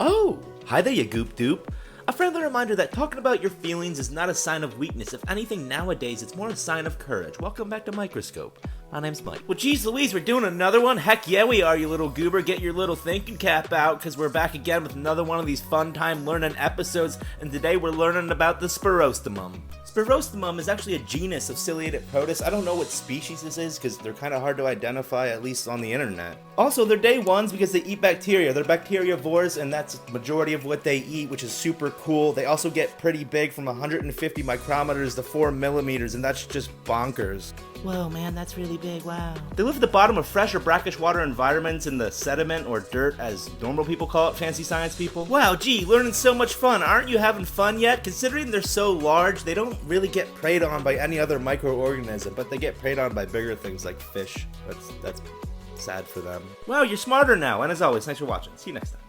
Oh, hi there, you goop dupe. A friendly reminder that talking about your feelings is not a sign of weakness. If anything, nowadays, it's more a sign of courage. Welcome back to Microscope. My name's Mike. Well, geez Louise, we're doing another one? Heck yeah, we are, you little goober. Get your little thinking cap out, because we're back again with another one of these fun time learning episodes, and today we're learning about the Spirostomum. Spirostomum is actually a genus of ciliated protists. I don't know what species this is, because they're kind of hard to identify, at least on the internet. Also, they're day ones because they eat bacteria. They're bacteriivores, and that's the majority of what they eat, which is super cool. They also get pretty big, from 150 micrometers to 4 millimeters, and that's just bonkers. Whoa, man, that's really big, wow. They live at the bottom of fresh or brackish water environments in the sediment or dirt, as normal people call it, fancy science people. Wow, gee, learning so much fun. Aren't you having fun yet? Considering they're so large, they don't really get preyed on by any other microorganism, but they get preyed on by bigger things like fish. That's sad for them. Wow, you're smarter now, and as always, thanks for watching. See you next time.